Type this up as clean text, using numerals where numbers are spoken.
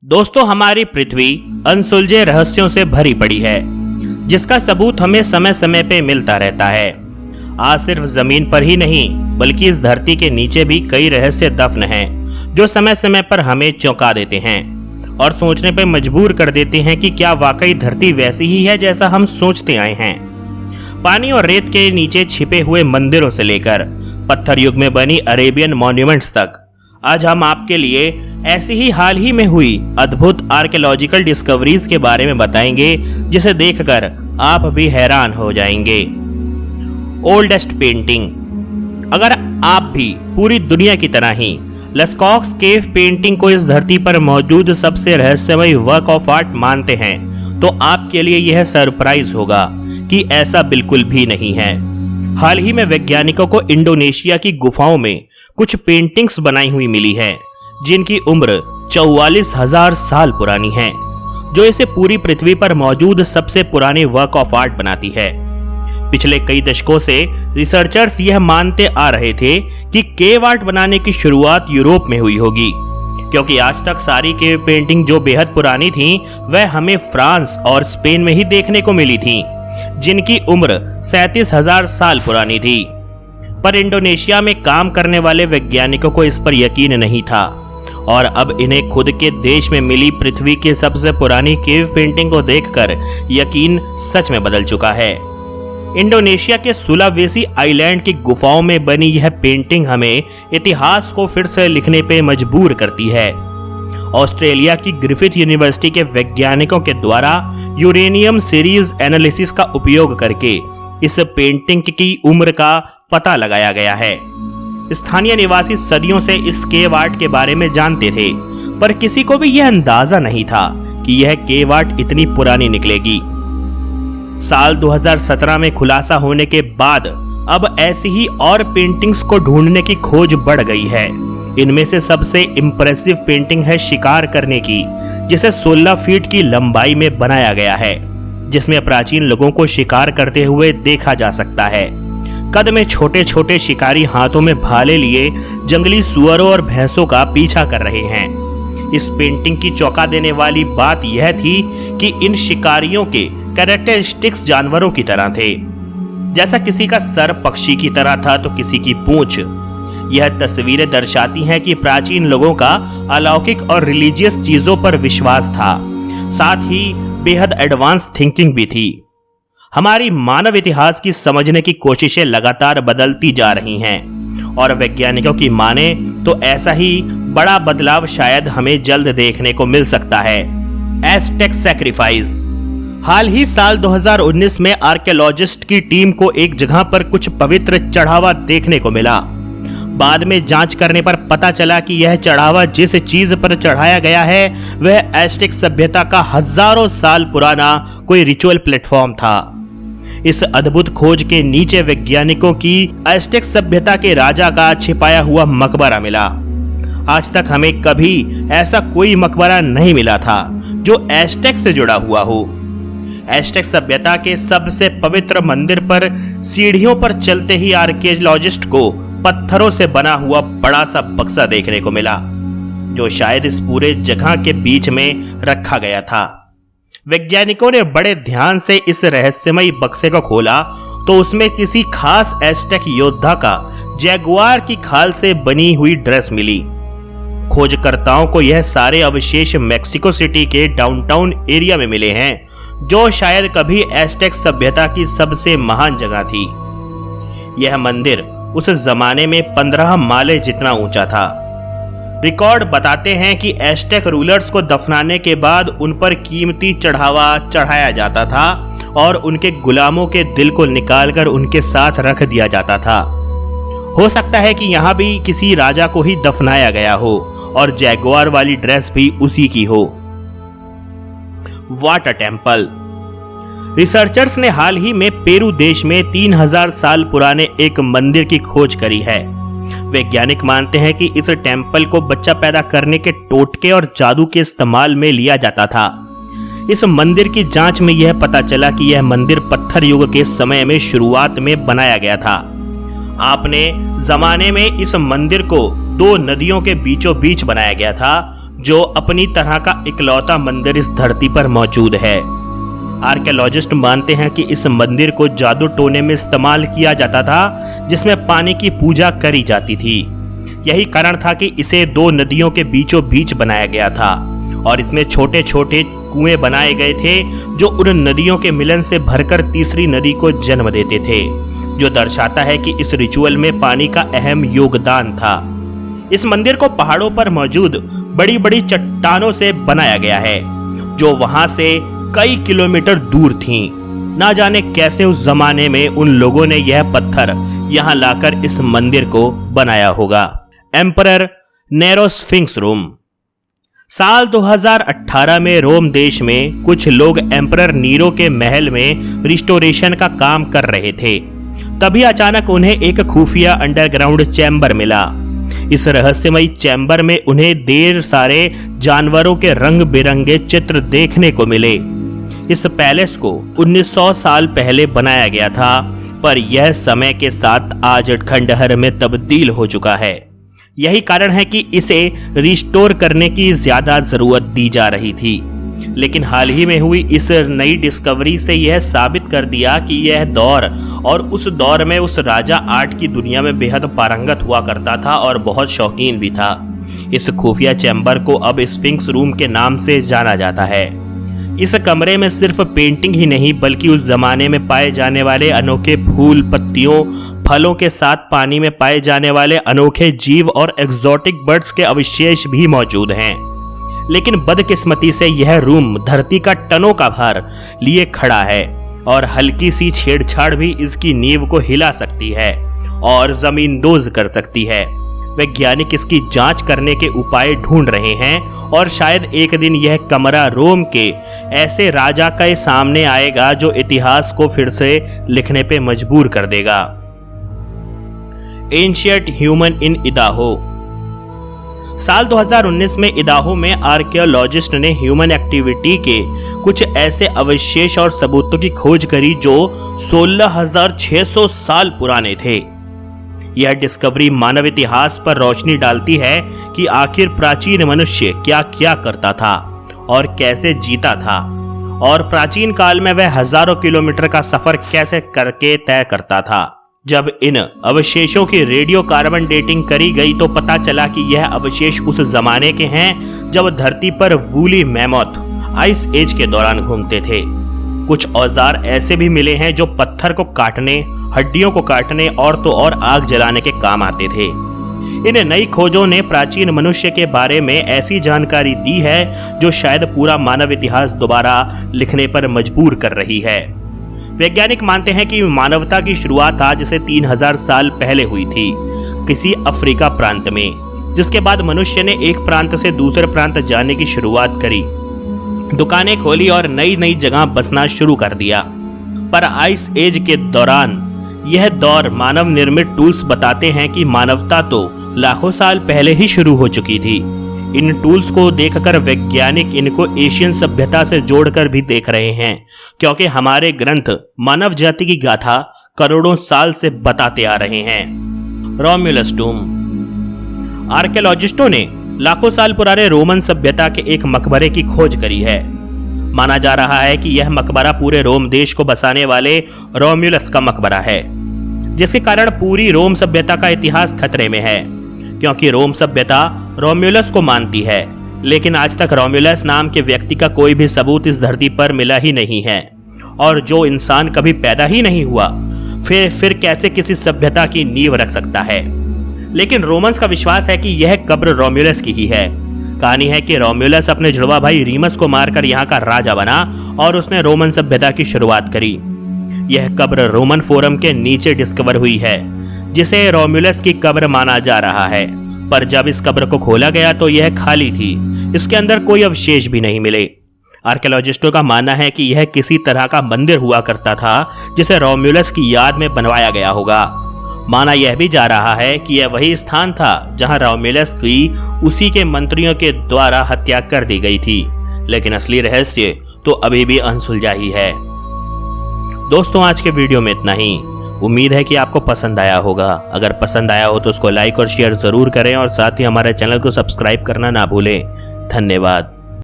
दोस्तों, हमारी पृथ्वी अनसुलझे रहस्यों से भरी पड़ी है, जिसका सबूत हमें समय समय पे मिलता रहता है। आज सिर्फ जमीन पर ही नहीं, बल्कि इस धरती के नीचे भी कई रहस्य दफन हैं, जो समय समय पर हमें चौंका देते हैं और सोचने पर मजबूर कर देते हैं कि क्या वाकई धरती वैसी ही है जैसा हम सोचते आए हैं। पानी और रेत के नीचे छिपे हुए मंदिरों से लेकर पत्थर युग में बनी अरेबियन मॉन्यूमेंट्स तक, आज हम आपके लिए ऐसी ही हाल ही में हुई अद्भुत आर्कियोलॉजिकल डिस्कवरीज के बारे में बताएंगे, जिसे देखकर आप भी हैरान हो जाएंगे। Oldest painting. अगर आप भी पूरी दुनिया की तरह ही लस्कॉक्स केव पेंटिंग को इस धरती पर मौजूद सबसे रहस्यमय वर्क ऑफ आर्ट मानते हैं, तो आपके लिए यह सरप्राइज होगा कि ऐसा बिल्कुल भी नहीं है। हाल ही में वैज्ञानिकों को इंडोनेशिया की गुफाओं में कुछ पेंटिंग्स बनाई हुई मिली है, जिनकी उम्र 44,000 साल पुरानी है, जो इसे पूरी पृथ्वी पर मौजूद सबसे पुराने वर्क ऑफ आर्ट बनाती है। पिछले कई दशकों से रिसर्चर्स यह मानते आ रहे थे कि केव आर्ट बनाने की शुरुआत यूरोप में हुई होगी, क्योंकि आज तक सारी केव पेंटिंग जो बेहद पुरानी थी, वह हमें फ्रांस और स्पेन में ही देखने को मिली थी, जिनकी उम्र 37,000 साल पुरानी थी। पर इंडोनेशिया में काम करने वाले वैज्ञानिकों को इस पर यकीन नहीं था, और अब इन्हें खुद के देश में मिली पृथ्वी की सबसे पुरानी केव पेंटिंग को देखकर यकीन सच में बदल चुका है। इंडोनेशिया के सुलावेसी आइलैंड की गुफाओं में बनी यह पेंटिंग हमें इतिहास को फिर से लिखने पे मजबूर करती है। ऑस्ट्रेलिया की ग्रिफिथ यूनिवर्सिटी के वैज्ञानिकों के द्वारा यूरेनियम सीरीज एनालिसिस का उपयोग करके इस पेंटिंग की उम्र का पता लगाया गया है। स्थानीय निवासी सदियों से इस केव आर्ट के बारे में जानते थे, पर किसी को भी यह अंदाजा नहीं था कि यह केव आर्ट इतनी पुरानी निकलेगी। साल 2017 में खुलासा होने के बाद अब ऐसी ही और पेंटिंग्स को ढूंढने की खोज बढ़ गई है। इनमें से सबसे इंप्रेसिव पेंटिंग है शिकार करने की, जिसे 16 फीट की लंबाई में बनाया गया है, जिसमें प्राचीन लोगों को शिकार करते हुए देखा जा सकता है। कद में छोटे छोटे शिकारी हाथों में भाले लिए जंगली सुअरों और भैंसों का पीछा कर रहे हैं। इस पेंटिंग की चौंका देने वाली बात यह थी कि इन शिकारियों के कैरेक्टरिस्टिक्स जानवरों की तरह थे। जैसा किसी का सर पक्षी की तरह था तो किसी की पूंछ। यह तस्वीरें दर्शाती हैं कि प्राचीन लोगों का अलौकिक और रिलीजियस चीजों पर विश्वास था, साथ ही बेहद एडवांस थिंकिंग भी थी। हमारी मानव इतिहास की समझने की कोशिशें लगातार बदलती जा रही हैं, और वैज्ञानिकों की माने तो ऐसा ही बड़ा बदलाव शायद हमें जल्द देखने को मिल सकता है। Aztec sacrifice. हाल ही साल 2019 में आर्कियोलॉजिस्ट की टीम को एक जगह पर कुछ पवित्र चढ़ावा देखने को मिला। बाद में जांच करने पर पता चला कि यह चढ़ावा जिस चीज पर चढ़ाया गया है, वह एज़टेक सभ्यता का हजारों साल पुराना कोई रिचुअल प्लेटफॉर्म था। इस अद्भुत खोज के नीचे वैज्ञानिकों की एज़टेक सभ्यता के राजा का छिपाया हुआ मकबरा मिला। आज तक हमें कभी ऐसा कोई मकबरा नहीं मिला था जो एज़टेक से जुड़ा हुआ हो। एज़टेक सभ्यता के सबसे पवित्र मंदिर पर सीढ़ियों पर चलते ही आर्कियोलॉजिस्ट को पत्थरों से बना हुआ बड़ा सा बक्सा देखने को मिला, जो शायद इस पूरे जगह के बीच में रखा गया था। वैज्ञानिकों ने बड़े ध्यान से इस रहस्यमय बक्से को खोला तो उसमें किसी खास एज़टेक योद्धा का जैगुआर की खाल से बनी हुई ड्रेस मिली। खोजकर्ताओं को यह सारे अवशेष मेक्सिको सिटी के डाउनटाउन एरिया में मिले हैं, जो शायद कभी एज़टेक सभ्यता की सबसे महान जगह थी। यह मंदिर उस जमाने में 15 माले जितना ऊंचा था। रिकॉर्ड बताते हैं कि एज़टेक रूलर्स को दफनाने के बाद उन पर कीमती चढ़ावा चढ़ाया जाता था और उनके गुलामों के दिल को निकालकर उनके साथ रख दिया जाता था। हो सकता है कि यहाँ भी किसी राजा को ही दफनाया गया हो और जैगुआर वाली ड्रेस भी उसी की हो। Water temple. रिसर्चर्स ने हाल ही में पेरू देश में 3000 साल पुराने एक मंदिर की खोज करी है। वैज्ञानिक मानते हैं कि इस टेम्पल को बच्चा पैदा करने के टोटके और जादू के इस्तेमाल में लिया जाता था। इस मंदिर की जांच में यह पता चला कि यह मंदिर पत्थर युग के समय में शुरुआत में बनाया गया था। आपने जमाने में इस मंदिर को 2 नदियों के बीचों बीच बनाया गया था, जो अपनी तरह का इकलौता मंदिर इस धरती पर मौजूद है। आर्कियोलॉजिस्ट मानते हैं कि इस मंदिर को जादू टोने में इस्तेमाल किया जाता था, जिसमें पानी की पूजा करी जाती थी। यही कारण था कि इसे दो नदियों के बीचों बीच बनाया गया था और इसमें छोटे छोटे कुएं बनाए गए थे जो उन नदियों के मिलन से भरकर तीसरी नदी को जन्म देते थे, जो दर्शाता है कि इस रिचुअल में पानी का अहम योगदान था। इस मंदिर को पहाड़ों पर मौजूद बड़ी बड़ी चट्टानों से बनाया गया है, जो वहां से कई किलोमीटर दूर थीं। ना जाने कैसे उस जमाने में उन लोगों ने यह पत्थर यहां लाकर इस मंदिर को बनाया होगा। एम्परर नेरो स्फिंक्स रोम। साल 2018 में रोम देश में कुछ लोग एम्परर नीरो के महल में रिस्टोरेशन का काम कर रहे थे। तभी अचानक उन्हें एक खुफिया अंडरग्राउंड चैम्बर मिला। इस रहस्यमयी चैम्बर में उन्हें ढेर सारे जानवरों के रंग बिरंगे चित्र देखने को मिले। इस पैलेस को 1900 साल पहले बनाया गया था, पर यह समय के साथ आज खंडहर में तब्दील हो चुका है। यही कारण है कि इसे रिस्टोर करने की ज्यादा जरूरत दी जा रही थी। लेकिन हाल ही में हुई इस नई डिस्कवरी से यह साबित कर दिया कि यह दौर और उस दौर में उस राजा आर्ट की दुनिया में बेहद पारंगत हुआ करता था और बहुत शौकीन भी था। इस खुफिया चैम्बर को अब स्फिंक्स रूम के नाम से जाना जाता है। इस कमरे में सिर्फ पेंटिंग ही नहीं बल्कि उस जमाने में पाए जाने वाले अनोखे फूल, पत्तियों, फलों के साथ पानी में पाए जाने वाले अनोखे जीव और एक्सोटिक बर्ड्स के अवशेष भी मौजूद हैं। लेकिन बदकिस्मती से यह रूम धरती का टनों का भार लिए खड़ा है और हल्की सी छेड़छाड़ भी इसकी नींव को हिला सकती है और जमींदोज कर सकती है। वैज्ञानिक इसकी जांच करने के उपाय ढूंढ रहे हैं और शायद एक दिन यह कमरा रोम के ऐसे राजा के सामने आएगा जो इतिहास को फिर से लिखने पे मजबूर कर देगा। Ancient human in इदाहो। साल 2019 में इदाहो में आर्कियोलॉजिस्ट ने ह्यूमन एक्टिविटी के कुछ ऐसे अवशेष और सबूतों की खोज करी जो 16,600 साल पुराने थे। यह डिस्कवरी मानव इतिहास पर रोशनी डालती है कि आखिर प्राचीन मनुष्य क्या क्या करता था और कैसे जीता था, और प्राचीन काल में वह हजारों किलोमीटर का सफर कैसे करके तय करता था। जब इन अवशेषों की रेडियो कार्बन डेटिंग करी गई तो पता चला कि यह अवशेष उस जमाने के हैं जब धरती पर वूली मैमोथ आइस एज के दौरान घूमते थे। कुछ औजार ऐसे भी मिले हैं जो पत्थर को काटने, हड्डियों को काटने और तो और आग जलाने के काम आते थे। इन नई खोजों ने प्राचीन मनुष्य के बारे में ऐसी जानकारी दी है जो शायद पूरा मानव इतिहास दोबारा लिखने पर मजबूर कर रही है। वैज्ञानिक मानते हैं कि मानवता की शुरुआत आज से 3000 साल पहले हुई थी किसी अफ्रीका प्रांत में, जिसके बाद मनुष्य ने एक प्रांत से दूसरे प्रांत जाने की शुरुआत करी, दुकानें खोली और नई नई जगह बसना शुरू कर दिया। पर आइस एज के दौरान यह दौर मानव निर्मित टूल्स बताते हैं कि मानवता तो लाखों साल पहले ही शुरू हो चुकी थी। इन टूल्स को देखकर वैज्ञानिक इनको एशियन सभ्यता से जोड़कर भी देख रहे हैं, क्योंकि हमारे ग्रंथ मानव जाति की गाथा करोड़ों साल से बताते आ रहे हैं। रोम्युलस टूम। आर्कियोलॉजिस्टों ने लाखों साल पुराने रोमन सभ्यता के एक मकबरे की खोज करी है। माना जा रहा है कि यह मकबरा पूरे रोम देश को बसाने वाले रोम्युलस का मकबरा है, जिसके कारण पूरी रोम सभ्यता का इतिहास खतरे में है, क्योंकि रोम सभ्यता रोम्युलस को मानती है। लेकिन आज तक रोम्युलस नाम के व्यक्ति का कोई भी सबूत इस धरती पर मिला ही नहीं है, और जो इंसान कभी पैदा ही नहीं हुआ फिर कैसे किसी सभ्यता की नींव रख सकता है। लेकिन रोमन्स का विश्वास है कि यह कब्र रोम्युलस की ही है। कहानी है कि रोम्युलस अपने जुड़वा भाई रीमस को मारकर यहाँ का राजा बना और उसने रोमन सभ्यता की शुरुआत करी। यह कब्र रोमन फोरम के नीचे डिस्कवर हुई है, जिसे रोम्युलस की कब्र माना जा रहा है। पर जब इस कब्र को खोला गया तो यह खाली थी, इसके अंदर कोई अवशेष भी नहीं मिले। आर्कियोलॉजिस्टों का मानना है कि यह किसी तरह का मंदिर हुआ करता था जिसे रोम्युलस की याद में बनवाया गया होगा। माना यह भी जा रहा है कि यह वही स्थान था जहां रोम्युलस की उसी के मंत्रियों के द्वारा हत्या कर दी गई थी। लेकिन असली रहस्य तो अभी भी अनसुलझा ही है। दोस्तों, आज के वीडियो में इतना ही। उम्मीद है कि आपको पसंद आया होगा। अगर पसंद आया हो तो उसको लाइक और शेयर जरूर करें और साथ ही हमारे चैनल को सब्सक्राइब करना ना भूलें। धन्यवाद।